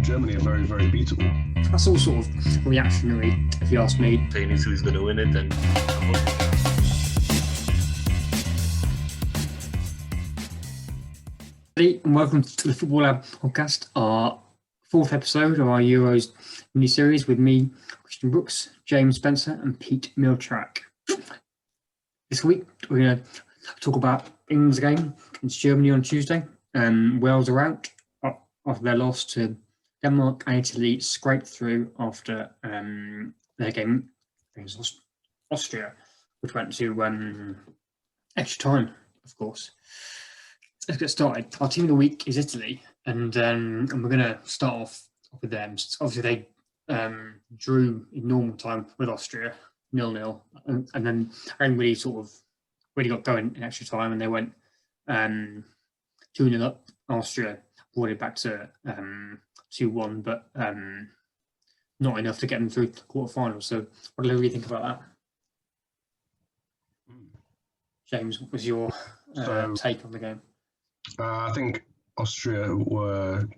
Germany are very, very beatable. That's all sort of reactionary, if you ask me. Saying Italy's going to win it, and And welcome to the Football Lab podcast, our fourth episode of our Euros mini-series with me, Christian Brookes, James Spencer and Pete Mielczarek. This week, we're going to talk about England's game against Germany on Tuesday. Wales are out after their loss to Denmark, and Italy scraped through after their game against Austria, which went to extra time, of course. Let's get started. Our team of the week is Italy, and we're going to start off with them. Obviously, they drew in normal time with Austria, 0-0, and then really really got going in extra time, and they went 2-0 up. Austria brought it back to 2-1, but not enough to get them through the quarterfinals. So, what do you think about that? James, what was your take on the game? I think Austria were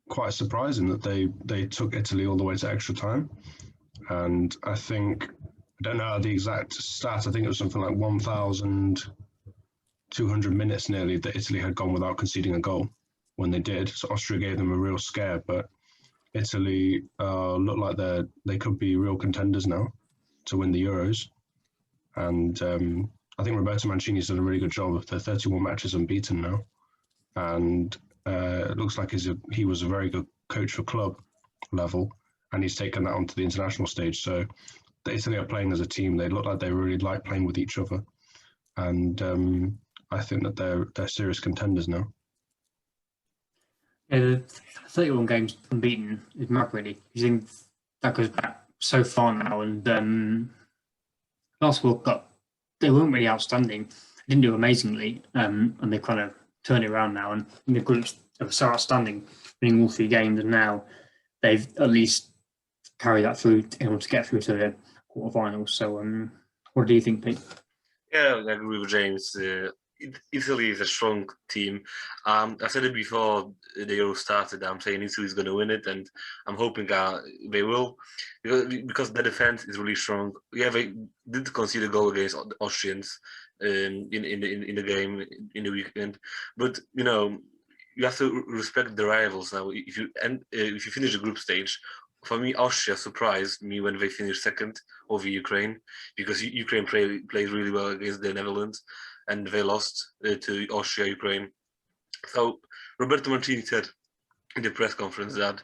quite surprising that they took Italy all the way to extra time. And I don't know the exact stat, I think it was something like 1,200 minutes nearly that Italy had gone without conceding a goal when they did. So Austria gave them a real scare, but Italy look like they could be real contenders now to win the Euros. And I think Roberto Mancini's done a really good job. They're 31 matches unbeaten now. And it looks like he was a very good coach for club level, and he's taken that onto the international stage. So Italy are playing as a team. They look like they really like playing with each other, and I think that they're serious contenders now. Yeah, the 31 games unbeaten is mad, really. You think that goes back so far now, and last World Cup they weren't really outstanding. They didn't do amazingly, and they kind of turn it around now, and the groups are so outstanding, winning all three games, and now they've at least carried that through in order to get through to the quarterfinals. So, what do you think, Pete? yeah, I agree with James. Italy is a strong team. I said it before the Euro started. I'm saying Italy's going to win it, and I'm hoping they will, because the defense is really strong. Yeah, they did concede a goal against the Austrians in the game in the weekend, but you have to respect the rivals now. If you finish the group stage, for me, Austria surprised me when they finished second over Ukraine, because Ukraine played really well against the Netherlands, and they lost to Austria, Ukraine. So Roberto Mancini said in the press conference that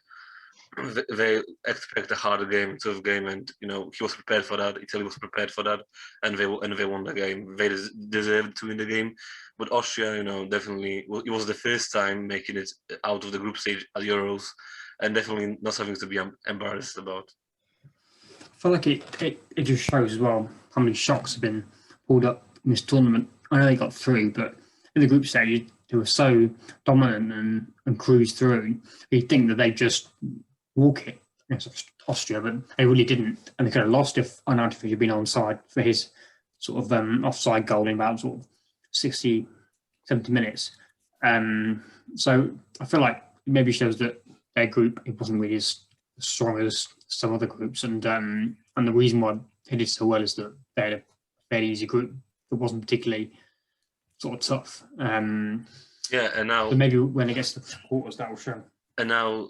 they expect a harder game, tough game, and he was prepared for that. Italy was prepared for that, and they won the game. They deserved to win the game, but Austria, definitely it was the first time making it out of the group stage at Euros, and definitely not something to be embarrassed about. I feel like it just shows as well how many shocks have been pulled up in this tournament. I know they got through, but in the group stage they were so dominant and cruised through. You'd think that they'd just walk it against Austria, but they really didn't, and they could have lost if Arnautovic had been onside for his sort of offside goal in about sort of 60, 70 minutes. So I feel like it maybe shows that their group, it wasn't really as strong as some other groups, and the reason why they did so well is that they had a fairly easy group that wasn't particularly sort of tough. And now, so maybe when it gets to the quarters, that will show. And now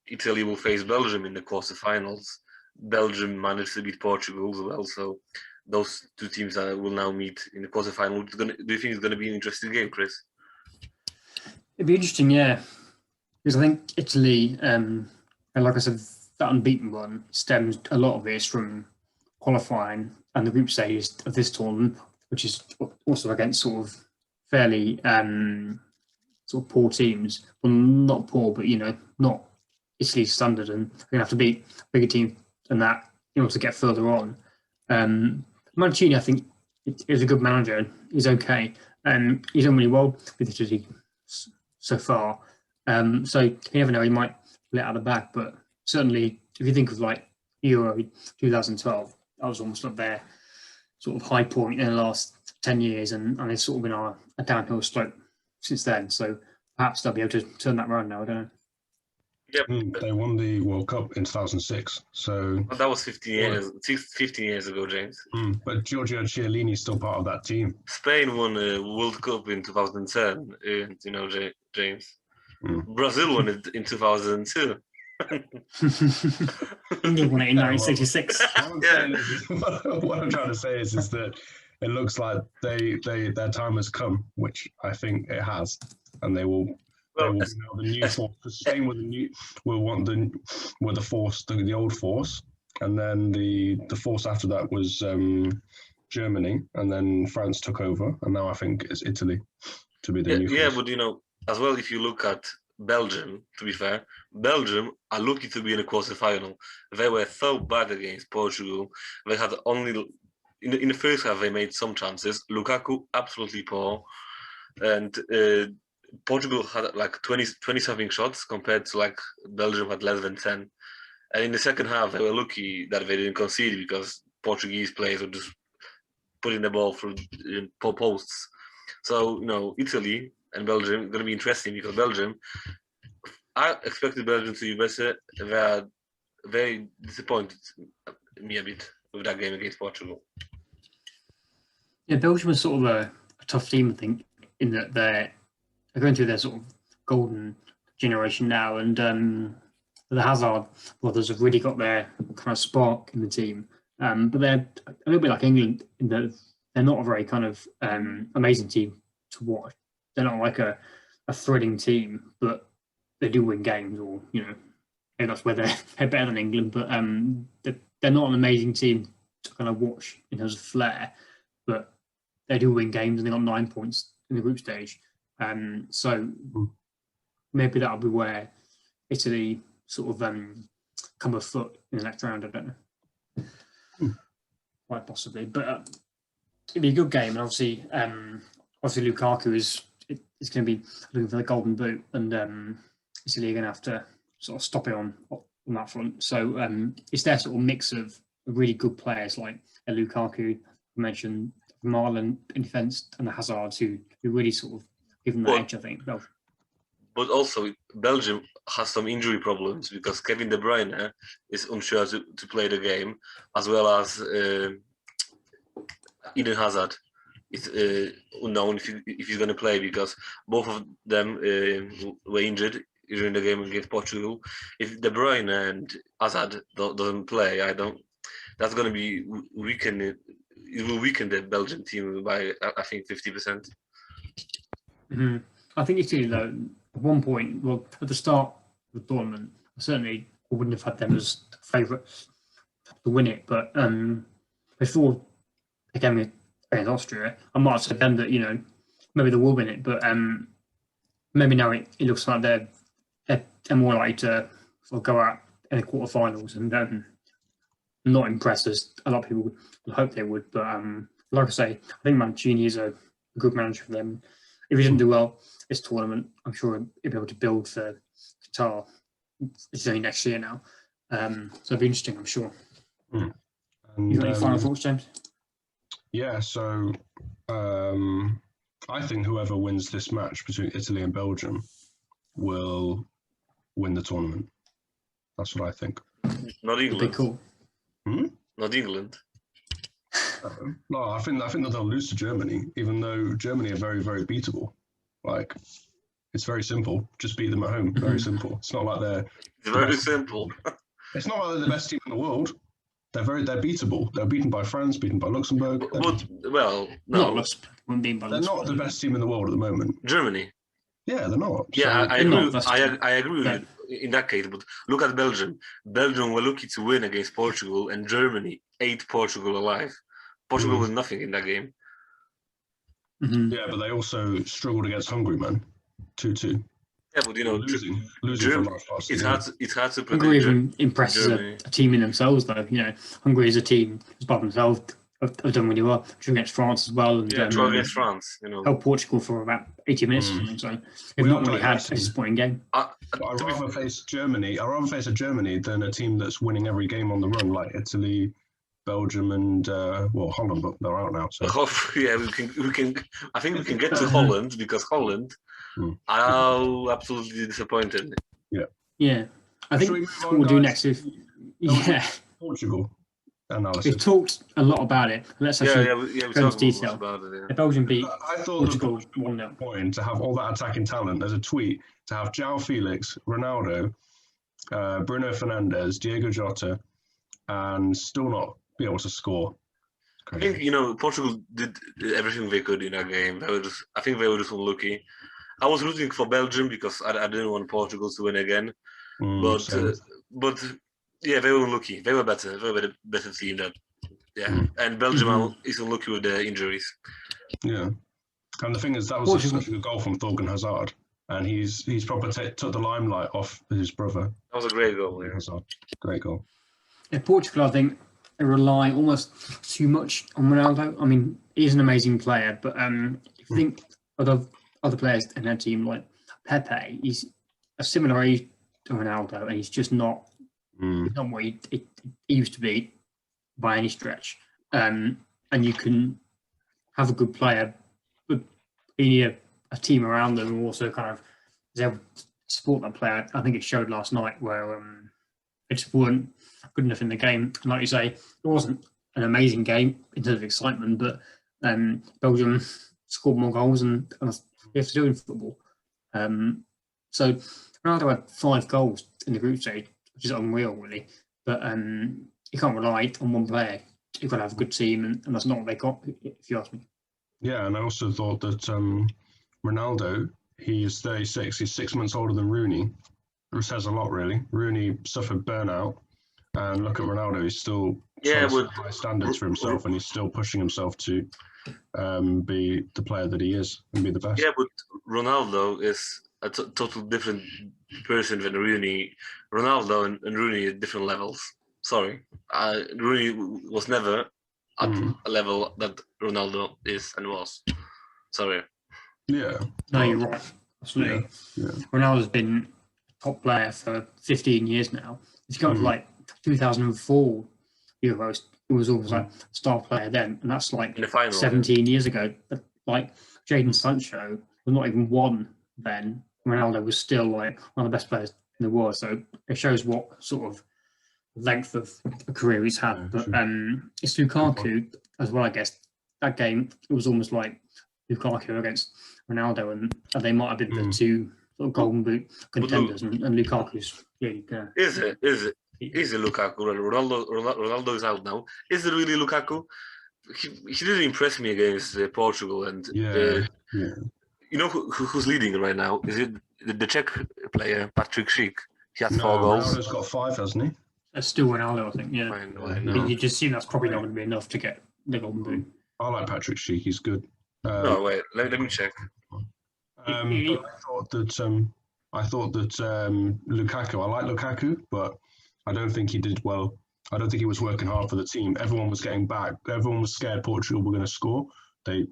Italy will face Belgium in the quarterfinals. Belgium managed to beat Portugal as well, so those two teams will now meet in the quarterfinal. Do you think it's going to be an interesting game, Chris? It'd be interesting, yeah, because I think Italy, and like I said, that unbeaten run stems a lot of this from qualifying and the group stage of this tournament, which is also against sort of fairly sort of poor teams. Well, not poor, but not Italy's standard, and they're going to have to beat bigger teams than that in order to get further on. Mancini, I think, is a good manager. He's okay, and he's done really well with Italy so far. So you never know, he might let out the bag, but certainly if you think of like Euro 2012, that was almost up there sort of high point in the last 10 years, and it's sort of been a downhill slope since then. So perhaps they'll be able to turn that around now, I don't know. Yep. They won the World Cup in 2006. So But that was 15 years ago, James. but Giorgio Chiellini's still part of that team. Spain won a World Cup in 2010. You know, James. Brazil won it in 2002. England won it in 1966. What I'm trying to say is that it looks like their time has come, which I think it has, and they will. They will be now the new force. Spain were the force, the old force, and then the force after that was Germany, and then France took over, and now I think it's Italy to be the new force. Yeah, but as well, if you look at Belgium, to be fair, Belgium are lucky to be in a quarter-final. They were so bad against Portugal. They had only in the first half they made some chances. Lukaku absolutely poor, and Portugal had like 20-something shots compared to like Belgium had less than 10. And in the second half, they were lucky that they didn't concede because Portuguese players were just putting the ball through posts. So, Italy and Belgium going to be interesting because Belgium, I expected Belgium to be better. They are very disappointed me a bit with that game against Portugal. Yeah, Belgium was sort of a tough team, I think, in that they're going through their sort of golden generation now, and the Hazard brothers have really got their kind of spark in the team. But they're a little bit like England in that they're not a very kind of amazing team to watch. They're not like a thrilling team, but they do win games, or maybe that's where they're better than England. But they're not an amazing team to kind of watch in terms of flair, but they do win games, and they got 9 points in the group stage. So maybe that'll be where Italy sort of come a foot in the next round. I don't know, quite possibly, but it'd be a good game. And obviously Lukaku is going to be looking for the golden boot, and Italy are going to have to sort of stop it on that front. So it's their sort of mix of really good players like Lukaku, I mentioned Marlon in defence, and the Hazards who really sort of give them the edge, I think. But also, Belgium has some injury problems because Kevin De Bruyne is unsure to play the game, as well as Eden Hazard is unknown if he's going to play because both of them were injured during the game against Portugal. If De Bruyne and Hazard doesn't play, that's going to be weakened. It will weaken the Belgian team by, I think, 50%. Mm-hmm. I think Italy, though, at one point, well, at the start of the tournament, I certainly wouldn't have had them as favourites to win it. But before the game against Austria, I might have said then that, maybe they will win it. But maybe now it looks like they're more likely to sort of go out in the quarterfinals, and not impressed as a lot of people would hope they would. But like I say, I think Mancini is a good manager for them. If he didn't do well this tournament, I'm sure he'll be able to build for Qatar. It's only next year now. So it'll be interesting, I'm sure. And, You got any final thoughts, James? Yeah, so I think whoever wins this match between Italy and Belgium will win the tournament. That's what I think. Not England. Cool. Not England. No, I think that they'll lose to Germany, even though Germany are very, very beatable. Like, it's very simple. Just beat them at home. Very simple. It's not like they're. It's very simple. It's not like they're the best team in the world. They're beatable. They're beaten by France, beaten by Luxembourg. No. They're not the best team in the world at the moment. Germany. Yeah, they're not. Yeah, I agree. I agree with you in that case. But look at Belgium. Belgium were lucky to win against Portugal, and Germany ate Portugal alive. Portugal was nothing in that game. Mm-hmm. Yeah, but they also struggled against Hungary, man. 2-2. Yeah, but losing Germany, for large parts. it's hard to predict. Hungary even impresses a team in themselves, though. Hungary is a team as by themselves. Have done really well. Drew against France as well. And, draw against France. Held Portugal for about 80 minutes or something. So they've not really had a disappointing game. I'd rather face Germany. I'd rather face a Germany than a team that's winning every game on the run, like Italy, Belgium, and Holland. But they're out now. So yeah, we can. I think we can get to Holland because Holland are absolutely disappointed. Yeah. I Shall we think move what on, we'll do guys? next is, yeah, Portugal analysis. we've talked a lot about it. Let's actually we go into talked much detail. about it. The Belgium beat I thought Portugal the 1-0. point to have all that attacking talent. There's a tweet to have João Felix, Ronaldo, Bruno Fernandes, Diego Jota, and still not be able to score. I think Portugal did everything they could in that game. I think they were just unlucky. I was rooting for Belgium because I didn't want Portugal to win again. But yeah, they were unlucky. They were better. They were a better team. And Belgium is unlucky with the injuries. Yeah, and the thing is, that was such a good goal from Thorgan Hazard, and he's probably took the limelight off his brother. That was a great goal. Yeah. Hazard, great goal. Yeah, Portugal, I think, they rely almost too much on Ronaldo. I mean, he's an amazing player, but if you think of other players in their team, like Pepe, he's a similar age to Ronaldo, and he's just not what he used to be by any stretch. And you can have a good player, but you need a team around them who also kind of is able to support that player. I think it showed last night where it just weren't good enough in the game. And like you say, it wasn't an amazing game in terms of excitement, but Belgium scored more goals, and you have to do in football. So Ronaldo had 5 goals in the group stage, which is unreal, really. But you can't rely on one player. You've got to have a good team, and that's not what they got, if you ask me. Yeah, and I also thought that Ronaldo, he is 36, he's 6 months older than Rooney. It says a lot, really. Rooney suffered burnout, and look at Ronaldo, he's still trying to set high standards for himself, and he's still pushing himself to be the player that he is and be the best. Yeah, but Ronaldo is a total different person than Rooney. Ronaldo and Rooney are different levels. Sorry, Rooney was never at a level that Ronaldo is and was. Sorry. Yeah. No, you're right. Absolutely. Yeah. Ronaldo's been a top player for 15 years now. If you go to like 2004 Euros, he was always like a star player then, and that's like in the final, 17 years ago. But like Jadon Sancho was not even one then. Ronaldo was still like one of the best players in the world. So it shows what sort of length of a career he's had. But it's Lukaku as well, I guess. That game, it was almost like Lukaku against Ronaldo, and they might have been the two sort of golden boot contenders, and Lukaku's really good. Is it Lukaku? Ronaldo is out now. Is it really Lukaku? He didn't impress me against Portugal, and you know who's leading right now? Is it the Czech player Patrick Schick? He had 4 goals. Ronaldo's got 5, hasn't he? That's still Ronaldo, I think. Yeah, I know. You just assume that's probably not going to be enough to get the golden boot. I like Patrick Schick. He's good. No, wait. Let me check. I thought that Lukaku. I like Lukaku, but I don't think he did well. I don't think he was working hard for the team. Everyone was getting back. Everyone was scared Portugal were going to score. They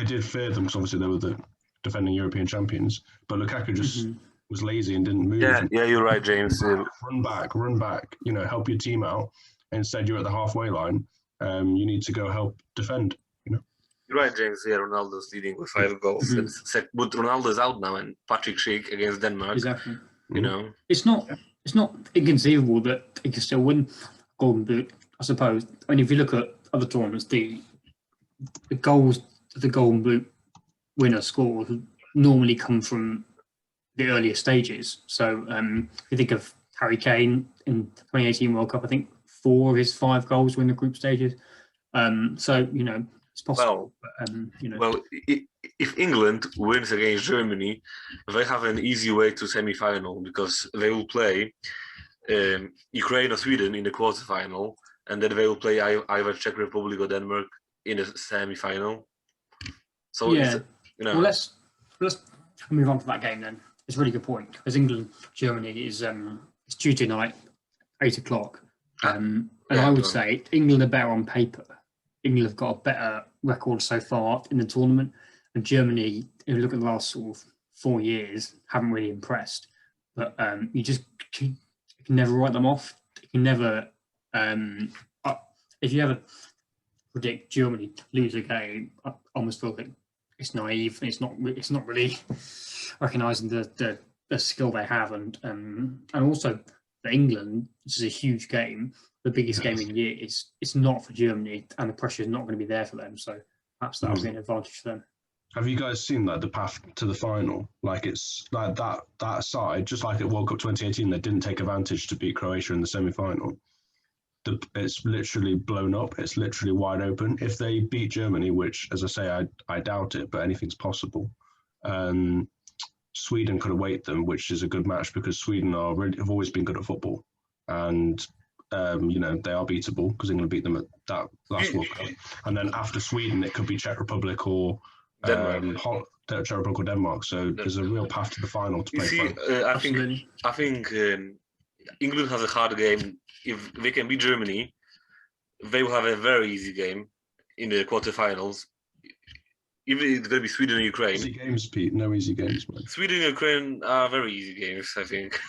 did fear them because obviously they were the defending European champions. But Lukaku just was lazy and didn't move. Yeah, you're right, James. Run back. Help your team out. Instead, you're at the halfway line. You need to go help defend. You're right, James. Yeah, Ronaldo's leading with 5 goals. But Ronaldo's out now, and Patrick Schick against Denmark. Exactly. It's not inconceivable that he can still win golden boot, I suppose. I mean, if you look at other tournaments, the goals that the golden boot winner scores normally come from the earlier stages. So if you think of Harry Kane in 2018 World Cup, I think 4 of his 5 goals were in the group stages. So it's possible. Well, if England wins against Germany, they have an easy way to semi-final because they will play Ukraine or Sweden in the quarterfinal, and then they will play either Czech Republic or Denmark in the semi-final. So well, let's move on to that game then. It's a really good point because Germany is it's Tuesday night, 8:00, and I would say England are better on paper. England have got a better record so far in the tournament, and Germany, if you look at the last sort of 4 years, haven't really impressed. But you can never write them off. You can never, if you ever predict Germany lose a game, I almost feel like it's naive. It's not really recognising the the skill they have, and also for England, this is a huge game, the biggest game in the year. It's not for Germany, and the pressure is not going to be there for them. So perhaps that'll be an advantage for them. Have you guys seen like the path to the final? Like it's like that side, just like at World Cup 2018, they didn't take advantage to beat Croatia in the semi-final. It's literally blown up. It's literally wide open. If they beat Germany, which, as I say, I doubt it, but anything's possible. Sweden could await them, which is a good match because Sweden have always been good at football, and they are beatable because England beat them at that last World Cup. And then after Sweden, it could be Czech Republic or Czech Republic or Denmark. So there's a real path to the final to play. I think England has a hard game. If they can beat Germany, they will have a very easy game in the quarterfinals. Even it's going to be Sweden and Ukraine. Easy games, Pete. No easy games, man. Sweden and Ukraine are very easy games, I think.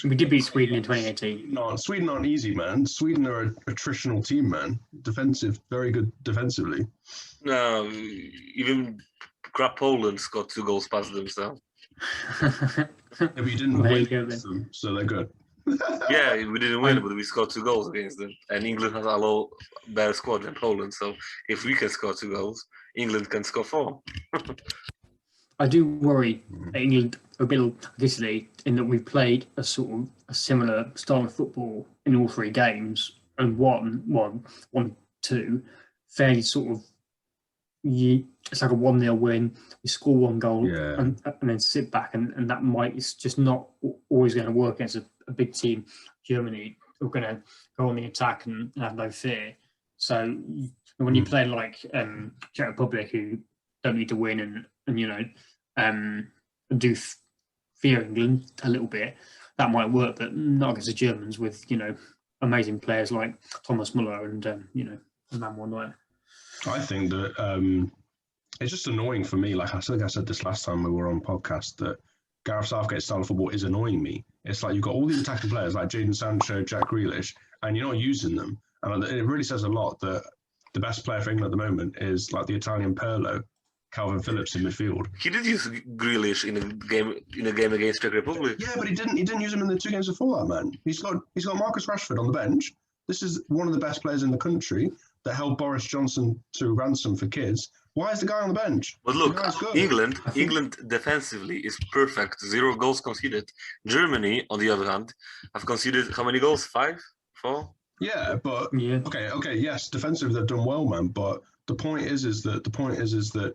We did beat Sweden in 2018. No, Sweden aren't easy, man. Sweden are an attritional team, man. Defensive, very good defensively. No, even crap Poland scored 2 goals past them, so. Yeah, but you didn't win them, so they're good. Yeah, we didn't win, but we scored 2 goals against them. And England has a lot better squad than Poland, so if we can score 2 goals, England can score 4. I do worry England a bit obviously in that we've played a sort of a similar style of football in all 3 games and won 2 fairly sort of. It's like a 1-0 win. We score 1 goal and then sit back, and that it's just not always going to work against a big team. Germany are going to go on the attack and have no fear. So when you play like Czech Republic, who don't need to win and do fear England a little bit, that might work, but not against the Germans with amazing players like Thomas Muller and Manuel Neuer. I think that it's just annoying for me. Like I think I said this last time we were on podcast, that Gareth Southgate's style of football is annoying me. It's like you've got all these attacking players like Jadon Sancho, Jack Grealish, and you're not using them. And it really says a lot that the best player for England at the moment is like the Italian Pirlo, Calvin Phillips in midfield. He did use Grealish in a game against Czech Republic. Yeah, but he didn't use him in the 2 games before that, man. He's got Marcus Rashford on the bench. This is one of the best players in the country that held Boris Johnson to ransom for kids. Why is the guy on the bench? But look, England defensively is perfect. 0 goals conceded. Germany, on the other hand, have conceded how many goals? 5? 4? Yeah, but okay, yes, defensively they've done well, man. But the point is that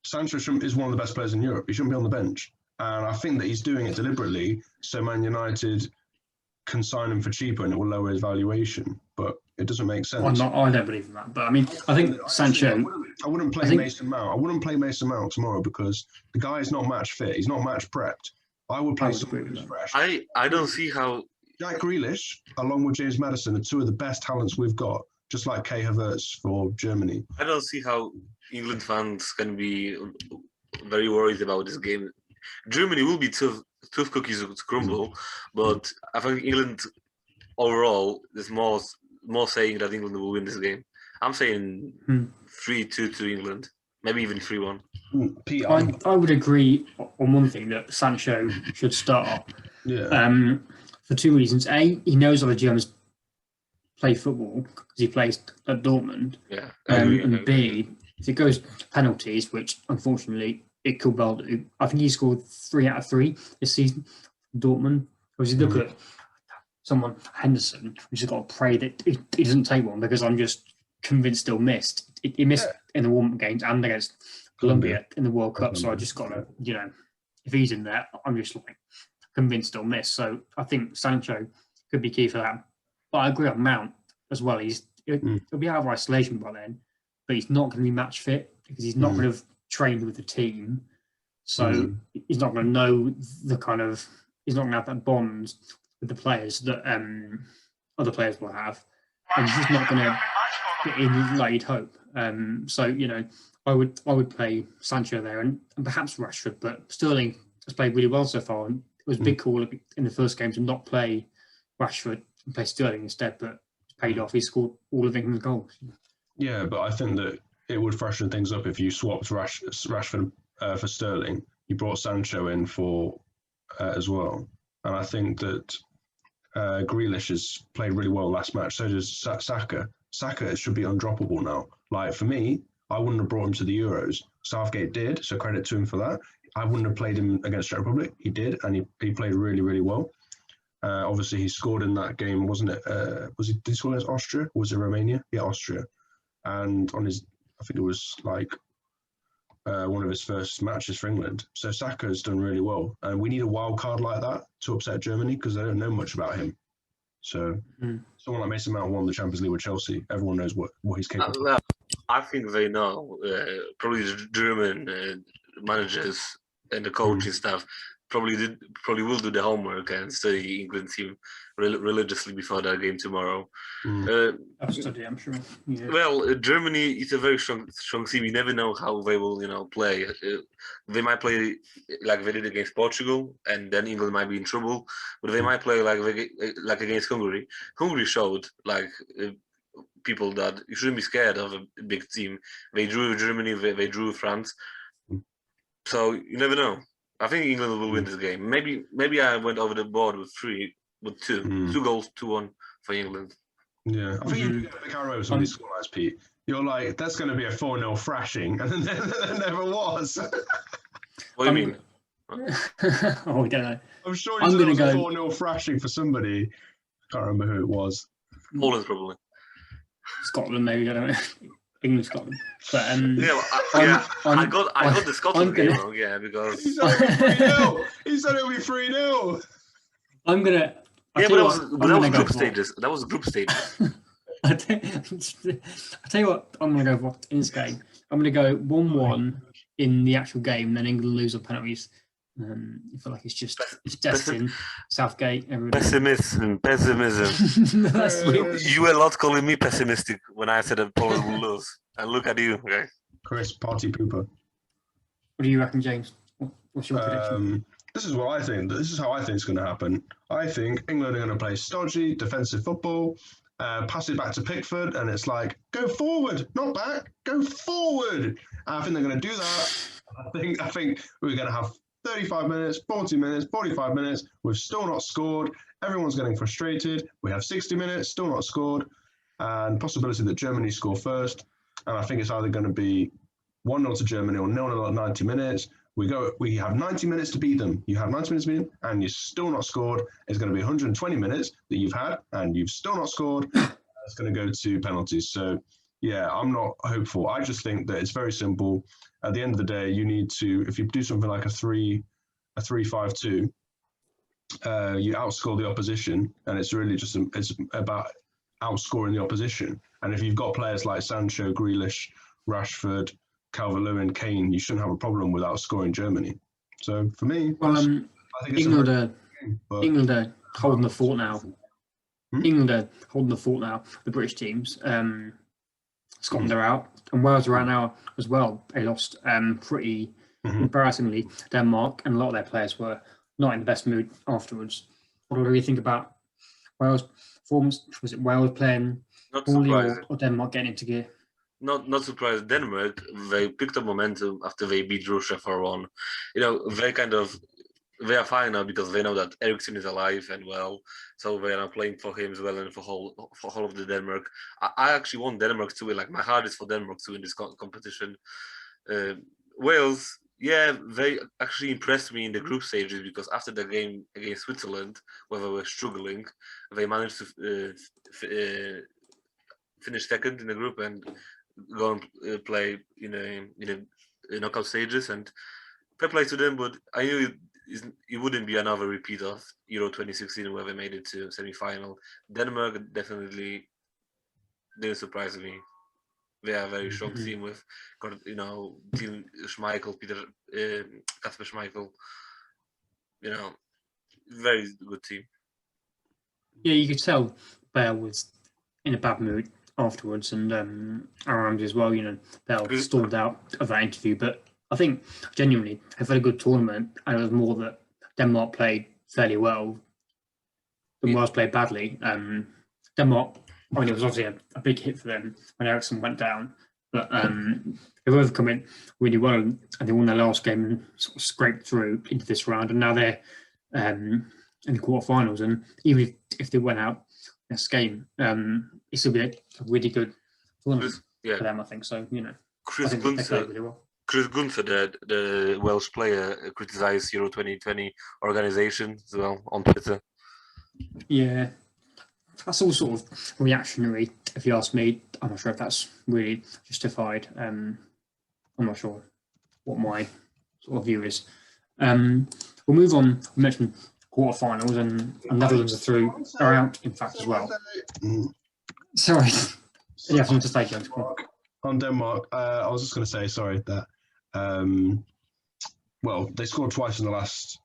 Sancho is one of the best players in Europe. He shouldn't be on the bench, and I think that he's doing it deliberately so Man United can sign him for cheaper and it will lower his valuation. But it doesn't make sense. I don't believe in that. But I mean, I think Sancho. I wouldn't play Mason Mount. I wouldn't play Mason Mount tomorrow because the guy is not match fit. He's not match prepped. I would play someone who's fresh. I don't see how. Jack Grealish, along with James Maddison, are 2 of the best talents we've got, just like Kai Havertz for Germany. I don't see how England fans can be very worried about this game. Germany will be tough cookies to crumble, but I think England overall is more saying that England will win this game. I'm saying 3-2 to England, maybe even 3-1. Pete, I would agree on one thing, that Sancho should start. Yeah. For 2 reasons. A, he knows how the Germans play football because he plays at Dortmund. Yeah. And B, if it goes penalties, which unfortunately it could well do. I think he scored 3 out of 3 this season for Dortmund. Because you look at someone, Henderson, we just got to pray that he doesn't take one, because I'm just convinced he'll miss. He missed in the warm-up games and against Colombia in the World Cup. So I just got to, if he's in there, I'm just like convinced he'll miss. So I think Sancho could be key for that. But I agree on Mount as well. He'll be out of isolation by then, but he's not going to be match fit because he's not going to have trained with the team. So he's not going to know he's not going to have that bond with the players that other players will have. And he's just not going to get in like you'd hope. I would play Sancho there and perhaps Rashford, but Sterling has played really well so far. And it was a big call in the first game to not play Rashford and play Sterling instead, but it's paid off. He scored all of England's goals. Yeah, but I think that it would freshen things up if you swapped Rashford for Sterling. he brought Sancho in for as well, and I think that Grealish has played really well last match. So does Saka. Saka should be undroppable now. Like for me, I wouldn't have brought him to the Euros. Southgate did, so credit to him for that. I wouldn't have played him against Czech Republic. He did, and he played really, really well. Obviously, he scored in that game, wasn't it? Did he score against Austria? Or was it Romania? Yeah, Austria. And on his, I think it was like one of his first matches for England. So Saka's done really well. And we need a wild card like that to upset Germany because they don't know much about him. So someone like Mason Mount won the Champions League with Chelsea. Everyone knows what he's capable of. I think they know. Probably the German managers and the coaching staff probably will do the homework and study the England team religiously before that game tomorrow. I'll study, I'm sure. Yeah. Well, Germany is a very strong team. You never know how they will, play. They might play like they did against Portugal, and then England might be in trouble. But they might play like against Hungary. Hungary showed people that you shouldn't be scared of a big team. They drew Germany. They drew France. So you never know. I think England will win this game. Maybe I went over the board with two goals, 2-1 for England. Yeah, I think you get a big arrow on these scorelines, Pete. You're like, that's going to be a 4-0 thrashing, and then there never was. What do you mean? Oh, I don't know. I'm sure you said it was a 4-0 thrashing for somebody. I can't remember who it was. Poland, probably. Scotland, maybe, I don't know. England, Scotland. But I got the Scotland game wrong, because he said it would be 3-0. He said it would be 3-0. I'm gonna. But that was group stages. That was group stages. I tell you what, I'm gonna go for in this game. I'm gonna go 1-1 in the actual game, and then England lose on penalties. I feel like it's destined. Southgate, everybody. Pessimism. You were not calling me pessimistic when I said that Poland will lose. And look at you, okay? Chris, party pooper. What do you reckon, James? What's your prediction? This is what I think. This is how I think it's going to happen. I think England are going to play stodgy defensive football, pass it back to Pickford, and it's like, go forward, not back, go forward. I think they're going to do that. I think we're going to have 35 minutes, 40 minutes, 45 minutes. We've still not scored. Everyone's getting frustrated. We have 60 minutes, still not scored. And possibility that Germany score first. And I think it's either going to be 1-0 to Germany or 0-0 at 90 minutes. We have 90 minutes to beat them. You have 90 minutes to beat them, and you're still not scored. It's going to be 120 minutes that you've had, and you've still not scored. It's going to go to penalties. So, yeah, I'm not hopeful. I just think that it's very simple. At the end of the day, you need to, if you do something like a 3-5-2, you outscore the opposition, and it's really just it's about outscoring the opposition. And if you've got players like Sancho, Grealish, Rashford, Calvert-Lewin, Kane, you shouldn't have a problem with outscoring Germany. So for me, I think it's England are holding the fort now. England are holding the fort now. The British teams, Scotland are out, and Wales are out now as well. They lost pretty embarrassingly to Denmark, and a lot of their players were not in the best mood afterwards. What do you think about Wales' performance? Was it Wales playing poorly or Denmark getting into gear? Not surprised. Denmark, they picked up momentum after they beat Russia 4-1. They are fine now because they know that Eriksen is alive and well, so they are now playing for him as well and for whole of the Denmark. I actually want Denmark to win. Like, my heart is for Denmark to win this competition. Wales, they actually impressed me in the group stages because after the game against Switzerland, where they were struggling, they managed to finish second in the group and go and play in a knockout stages, and fair play to them. But I knew it wouldn't be another repeat of Euro 2016 where they made it to semi-final. Denmark definitely didn't surprise me. They are a very strong team with, Team Schmeichel, Kasper Schmeichel. Very good team. Yeah, you could tell Bale was in a bad mood afterwards, and around as well. Bale stormed out of that interview, but I think genuinely a very good tournament, and it was more that Denmark played fairly well than Wales played badly. Denmark, it was obviously a big hit for them when Eriksen went down, But they've overcome it really well, and they won their last game and sort of scraped through into this round, and now they're in the quarterfinals. And even if they went out next game, this will be a really good tournament for them, I think. So, Chris I think they played Gunther, really well. Chris Gunther, the Welsh player, criticised Euro 2020 organisation as well on Twitter. Yeah, that's all sort of reactionary, if you ask me. I'm not sure if that's really justified. I'm not sure what my sort of view is. We'll move on. We mentioned quarterfinals, and Netherlands are out, in fact, as well. Sorry. Yeah, something to say, James. On Denmark, I was just going to say, sorry, that well, they scored twice in the last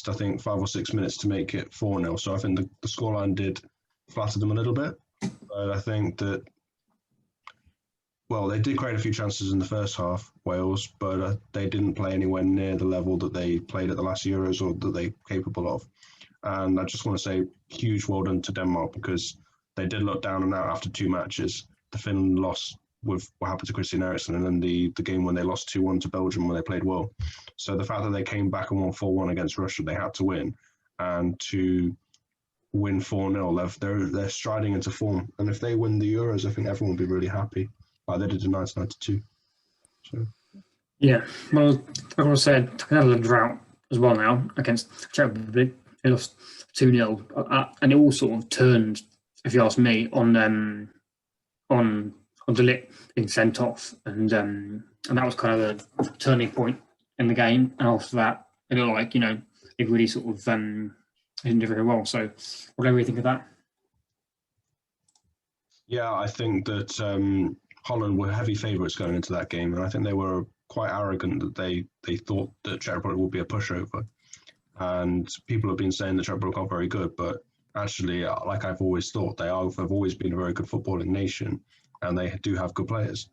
I think 5 or 6 minutes to make it 4-0. So I think the scoreline did flatter them a little bit, but I think that, well, they did create a few chances in the first half, Wales, but they didn't play anywhere near the level that they played at the last Euros or that they're capable of. And I just want to say huge well done to Denmark, because they did look down and out after 2 matches. The Finland loss with what happened to Christian Eriksen, and then the game when they lost 2-1 to Belgium when they played well. So the fact that they came back and won 4-1 against Russia, they had to win. And to win 4-0, they're striding into form. And if they win the Euros, I think everyone will be really happy, like they did in 1992. So. Yeah, well, like I said, Netherlands are out as well now against Czech Republic. They lost 2-0, and it all sort of turned, if you ask me, on De Ligt being sent off, and that was kind of a turning point in the game. And after that, it looked like it really sort of didn't do very well. So, what do you think of that? Yeah, I think that Holland were heavy favourites going into that game, and I think they were quite arrogant that they thought that Czech Republic would be a pushover. And people have been saying that Czech Republic aren't very good, but actually, like I've always thought, have always been a very good footballing nation, and they do have good players.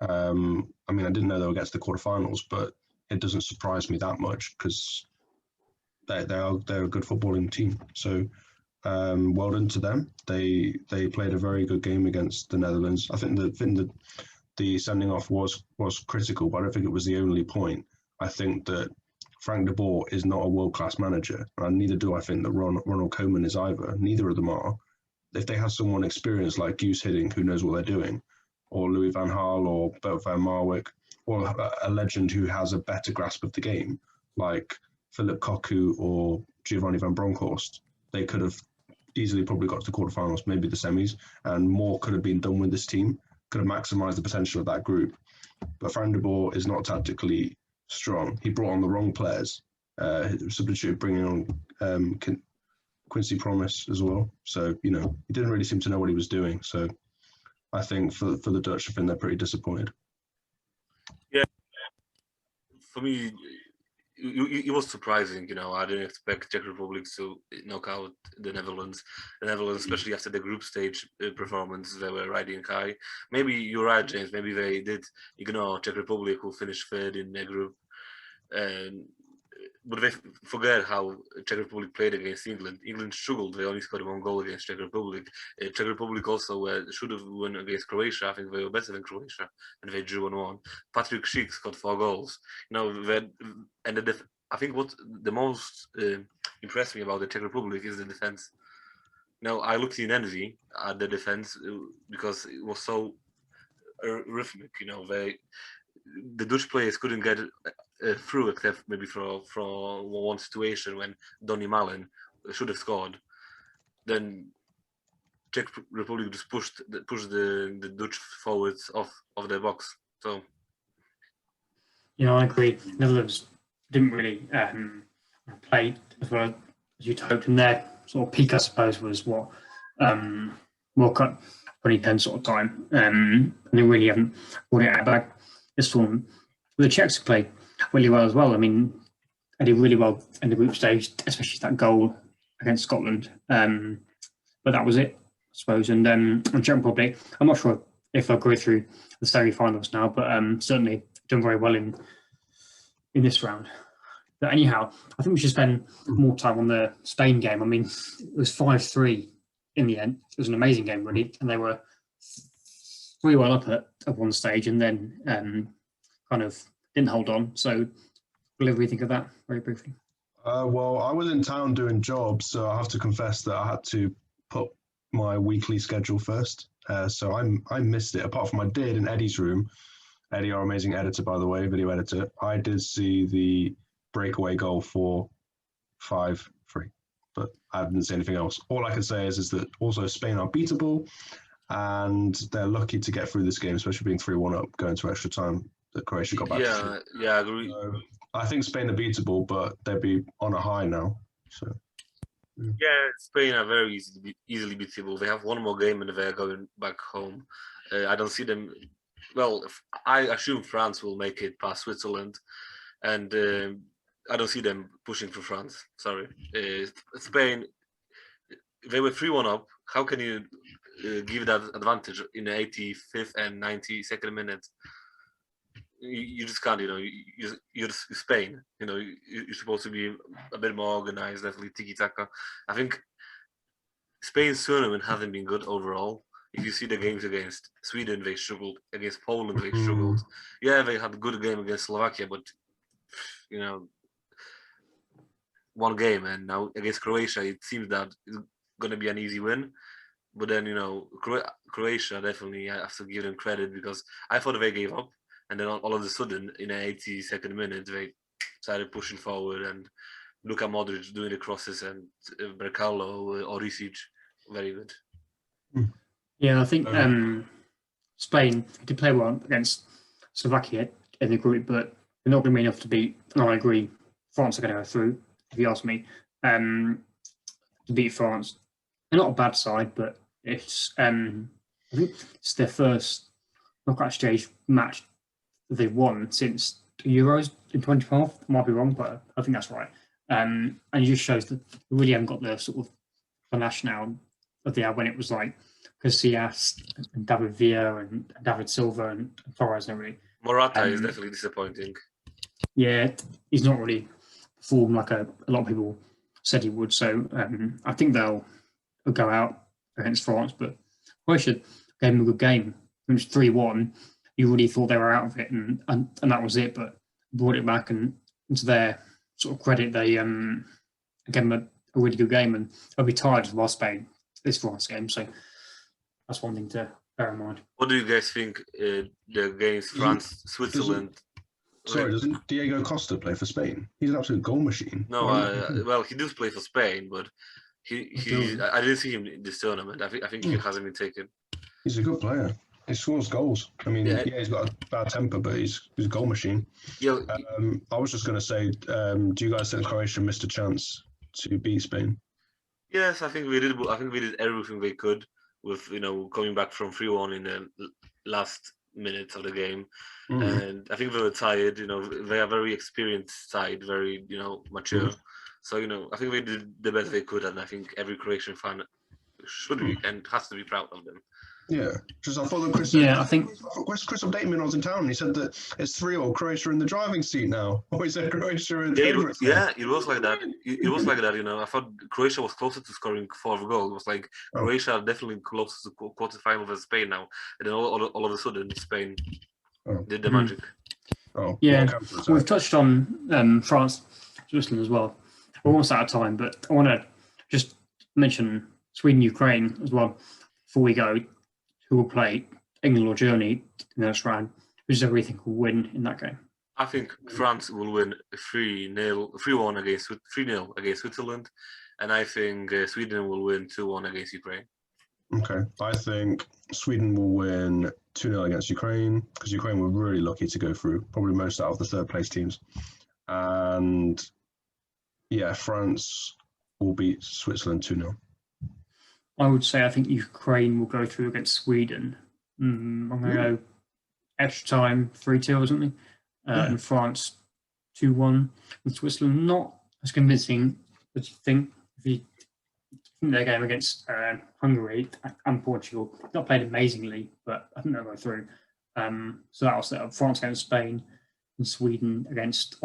I mean, I didn't know they would get to the quarterfinals, but it doesn't surprise me that much, because they're a good footballing team. So well done to them. They played a very good game against the Netherlands. I think the sending off was critical, but I don't think it was the only point. I think that Frank de Boer is not a world-class manager, and neither do I think that Ronald Koeman is either. Neither of them are. If they have someone experienced like Guus Hiddink, who knows what they're doing, or Louis van Gaal or Bert van Marwijk, or a legend who has a better grasp of the game, like Philip Cocu or Giovanni van Bronckhorst, they could have easily probably got to the quarterfinals, maybe the semis, and more could have been done with this team, could have maximised the potential of that group. But Frank de Boer is not tactically strong. He brought on the wrong players, substituted bringing on Quincy Promes as well. So, he didn't really seem to know what he was doing. So I think for the Dutch, I think they're pretty disappointed. Yeah, for me, it was surprising. I didn't expect Czech Republic to knock out the Netherlands. The Netherlands, especially after the group stage performance, they were riding high. Maybe you're right, James. Maybe they did ignore Czech Republic, who finished third in their group. But they forget how Czech Republic played against England. England struggled. They only scored 1 goal against Czech Republic. Czech Republic also should have won against Croatia. I think they were better than Croatia, and they drew 1-1. Patrick Schick scored 4 goals. I think what the most impressed me about the Czech Republic is the defense. I looked in envy at the defense because it was so rhythmic. The Dutch players couldn't get through, except maybe for one situation when Donny Malen should have scored. Then Czech Republic just pushed the Dutch forwards off their box. So, I agree. Netherlands didn't really play as well as you'd hoped, and their sort of peak, I suppose, was what World Cup 2010 sort of time, and they really haven't brought it out back this one. The Czechs played really well as well. I mean, they did really well in the group stage, especially that goal against Scotland. But that was it, I suppose. And Czech Republic, I'm not sure if they'll go through the semi-finals now, but certainly done very well in this round. But anyhow, I think we should spend more time on the Spain game. I mean, it was 5-3 in the end. It was an amazing game, really, and they were 3-1 up at one stage and then kind of didn't hold on. So, what do you think of that very briefly? Well, I was in town doing jobs, so I have to confess that I had to put my weekly schedule first. So I missed it. Apart from I did in Eddie's room. Eddie, our amazing editor, by the way, video editor. I did see the breakaway goal for 5-3, but I didn't see anything else. All I can say is that also Spain are beatable, and they're lucky to get through this game, especially being 3-1 up, going to extra time. That Croatia got back. Yeah, I agree. So I think Spain are beatable, but they'll be on a high now. So. Yeah, Spain are very easily beatable. They have one more game and they're going back home. I don't see them. Well, I assume France will make it past Switzerland, and I don't see them pushing for France. Sorry, Spain. They were 3-1 up. How can you give that advantage in the 85th and 92nd minute? You just can't. You're Spain. You're supposed to be a bit more organized, definitely tiki taka. I think Spain's tournament hasn't been good overall. If you see the games against Sweden, they struggled. Against Poland, they struggled. Yeah, they had a good game against Slovakia, but one game, and now against Croatia, it seems that it's going to be an easy win. But then, Croatia, definitely, I have to give them credit because I thought they gave up. And then all of a sudden, in the 82nd minute, they started pushing forward. And Luka Modric doing the crosses and Berkalo, Orisic, very good. Yeah, I think Spain did play well against Slovakia in the group, but they're not going to be enough to beat. And I agree, France are going to go through, if you ask me, to beat France. They're not a bad side, but it's I think it's their first knockout stage match they've won since the Euros in 2012. I might be wrong, but I think that's right. And it just shows that we really haven't got the sort of panache now of the when it was like Casillas and David Villa and David Silva and Torres and everything. Morata is definitely disappointing. Yeah, he's not really performed like a lot of people said he would. So I think they'll go out against France, but Croatia gave them a good game. It was 3-1. You really thought they were out of it, and that was it. But brought it back, and to their sort of credit, they gave them a really good game, and they'll be tired of Spain this France game. So that's one thing to bear in mind. What do you guys think the games France, Switzerland? Doesn't Diego Costa play for Spain? He's an absolute goal machine. No, well, he does play for Spain, but I didn't see him in this tournament. I think he hasn't been taken. He's a good player. He scores goals. I mean, he's got a bad temper, but he's a goal machine. Yeah. I was just going to say, do you guys think Croatia missed a chance to beat Spain? Yes, I think we did. I think we did everything we could with coming back from 3-1 in the last minutes of the game, and I think they were tired. They are very experienced side, very mature. So I think we did the best they could, and I think every Croatian fan should be and has to be proud of them. Yeah, just I thought that Chris. Yeah, I think Chris updated me when I was in town. He said that it's 3-0 Croatia in the driving seat now. Or he said Croatia in favourites. Yeah, it was like that. It was like that. I thought Croatia was closer to scoring 4 goals. It was like Croatia definitely closer to quarterfinal than Spain now. And then all of a sudden, Spain did the magic. Oh, yeah. We've touched on France, Switzerland as well. We're almost out of time, but I want to just mention Sweden, Ukraine as well before we go. Who will play England or Germany in the next round? Who does everything will win in that game? I think France will win 3-1 against 3-0 against Switzerland, and I think Sweden will win 2-1 against Ukraine. Okay, I think Sweden will win 2-0 against Ukraine because Ukraine were really lucky to go through, probably most out of the third place teams, and yeah, France will beat Switzerland 2-0. I would say I think Ukraine will go through against Sweden. I'm going to go extra time 3-2 or something. And France 2-1. And Switzerland not as convincing as you think. If you think their game against Hungary and Portugal, not played amazingly, but I think they'll go through. So that'll set up France against Spain and Sweden against,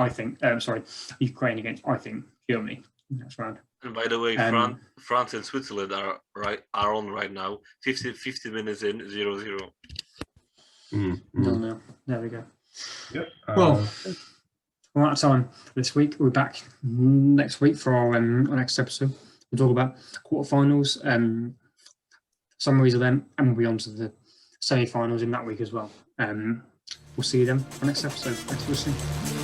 Ukraine against, Germany in the next round. And by the way, France and Switzerland are on right now. 50 minutes in 0-0. Until now. There we go. Yep. Well, we're out of time this week. We're back next week for our next episode. We'll talk about quarterfinals, summaries of them, and we'll be on to the semi-finals in that week as well. We'll see you then for the next episode. Thanks for listening.